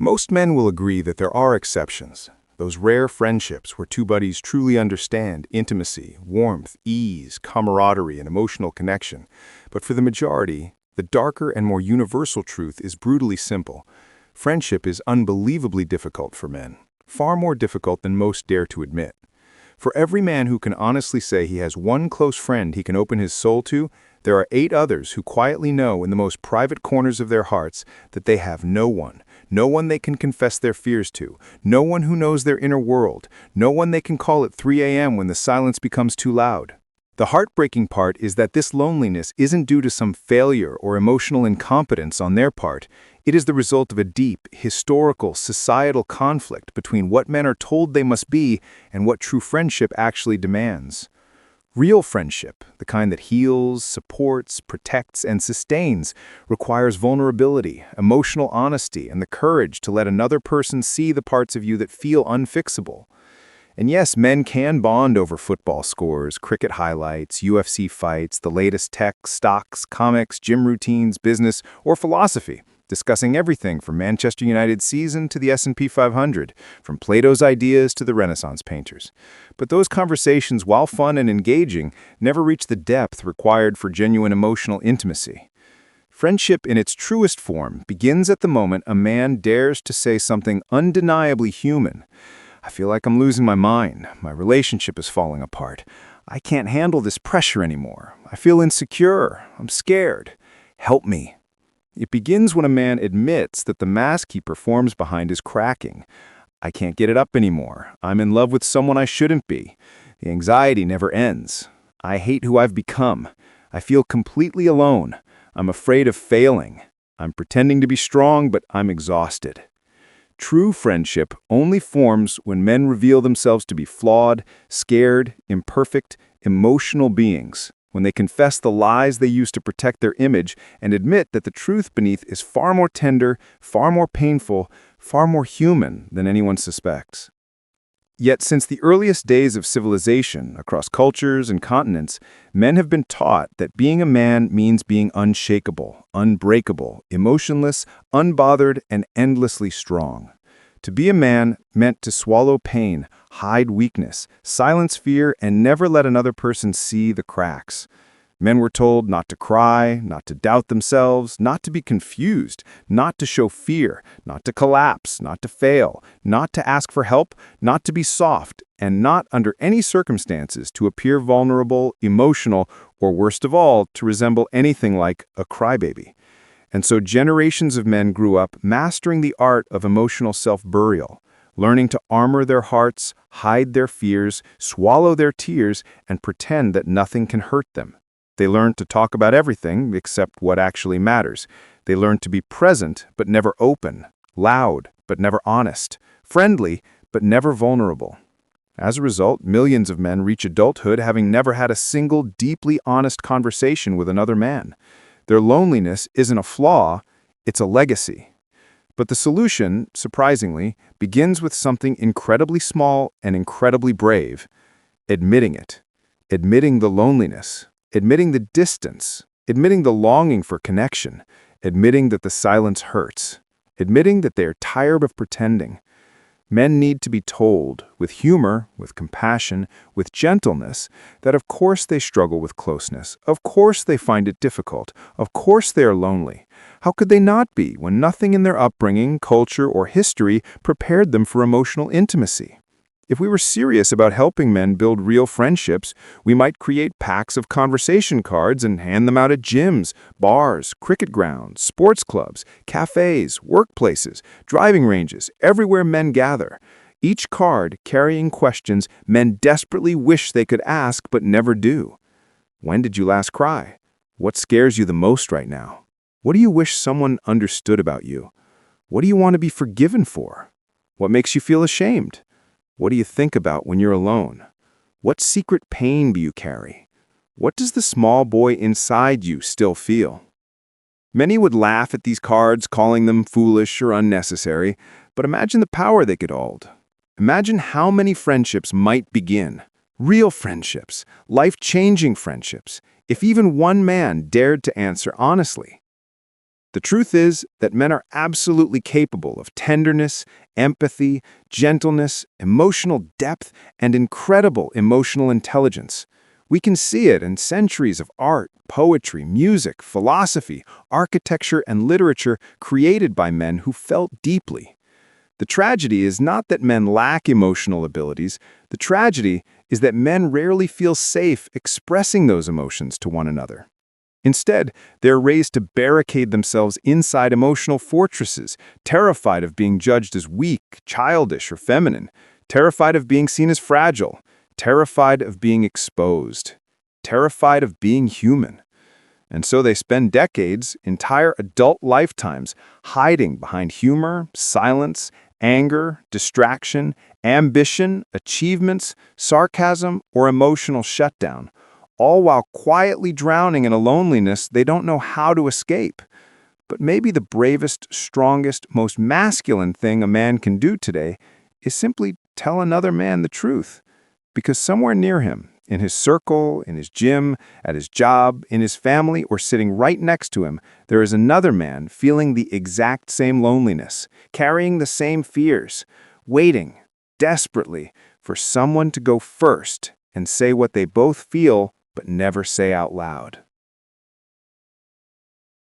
Most men will agree that there are exceptions, those rare friendships where two buddies truly understand intimacy, warmth, ease, camaraderie, and emotional connection. But for the majority, the darker and more universal truth is brutally simple. Friendship is unbelievably difficult for men, far more difficult than most dare to admit. For every man who can honestly say he has one close friend he can open his soul to, there are 8 others who quietly know in the most private corners of their hearts that they have no one they can confess their fears to, no one who knows their inner world, no one they can call at 3 a.m. when the silence becomes too loud. The heartbreaking part is that this loneliness isn't due to some failure or emotional incompetence on their part. It is the result of a deep, historical, societal conflict between what men are told they must be and what true friendship actually demands. Real friendship, the kind that heals, supports, protects, and sustains, requires vulnerability, emotional honesty, and the courage to let another person see the parts of you that feel unfixable. And yes, men can bond over football scores, cricket highlights, UFC fights, the latest tech, stocks, comics, gym routines, business, or philosophy, discussing everything from Manchester United's season to the S&P 500, from Plato's ideas to the Renaissance painters. But those conversations, while fun and engaging, never reach the depth required for genuine emotional intimacy. Friendship in its truest form begins at the moment a man dares to say something undeniably human. I feel like I'm losing my mind. My relationship is falling apart. I can't handle this pressure anymore. I feel insecure. I'm scared. Help me. It begins when a man admits that the mask he performs behind is cracking. I can't get it up anymore. I'm in love with someone I shouldn't be. The anxiety never ends. I hate who I've become. I feel completely alone. I'm afraid of failing. I'm pretending to be strong, but I'm exhausted. True friendship only forms when men reveal themselves to be flawed, scared, imperfect, emotional beings, when they confess the lies they use to protect their image and admit that the truth beneath is far more tender, far more painful, far more human than anyone suspects. Yet since the earliest days of civilization, across cultures and continents, men have been taught that being a man means being unshakable, unbreakable, emotionless, unbothered, and endlessly strong. To be a man meant to swallow pain, hide weakness, silence fear, and never let another person see the cracks. Men were told not to cry, not to doubt themselves, not to be confused, not to show fear, not to collapse, not to fail, not to ask for help, not to be soft, and not under any circumstances to appear vulnerable, emotional, or worst of all, to resemble anything like a crybaby. And so generations of men grew up mastering the art of emotional self-burial, learning to armor their hearts, hide their fears, swallow their tears, and pretend that nothing can hurt them. They learned to talk about everything except what actually matters. They learned to be present but never open, loud but never honest, friendly but never vulnerable. As a result, millions of men reach adulthood having never had a single deeply honest conversation with another man. Their loneliness isn't a flaw, it's a legacy. But the solution, surprisingly, begins with something incredibly small and incredibly brave: admitting it, admitting the loneliness, admitting the distance, admitting the longing for connection, admitting that the silence hurts, admitting that they are tired of pretending. Men need to be told, with humor, with compassion, with gentleness, that of course they struggle with closeness, of course they find it difficult, of course they are lonely. How could they not be when nothing in their upbringing, culture, or history prepared them for emotional intimacy? If we were serious about helping men build real friendships, we might create packs of conversation cards and hand them out at gyms, bars, cricket grounds, sports clubs, cafes, workplaces, driving ranges, everywhere men gather. Each card carrying questions men desperately wish they could ask but never do. When did you last cry? What scares you the most right now? What do you wish someone understood about you? What do you want to be forgiven for? What makes you feel ashamed? What do you think about when you're alone? What secret pain do you carry? What does the small boy inside you still feel? Many would laugh at these cards, calling them foolish or unnecessary, but imagine the power they could hold. Imagine how many friendships might begin. Real friendships, life-changing friendships, if even one man dared to answer honestly. The truth is that men are absolutely capable of tenderness, empathy, gentleness, emotional depth, and incredible emotional intelligence. We can see it in centuries of art, poetry, music, philosophy, architecture, and literature created by men who felt deeply. The tragedy is not that men lack emotional abilities. The tragedy is that men rarely feel safe expressing those emotions to one another. Instead, they're raised to barricade themselves inside emotional fortresses, terrified of being judged as weak, childish, or feminine, terrified of being seen as fragile, terrified of being exposed, terrified of being human. And so they spend decades, entire adult lifetimes, hiding behind humor, silence, anger, distraction, ambition, achievements, sarcasm, or emotional shutdown, all while quietly drowning in a loneliness they don't know how to escape. But maybe the bravest, strongest, most masculine thing a man can do today is simply tell another man the truth. Because somewhere near him, in his circle, in his gym, at his job, in his family, or sitting right next to him, there is another man feeling the exact same loneliness, carrying the same fears, waiting, desperately, for someone to go first and say what they both feel but never say out loud.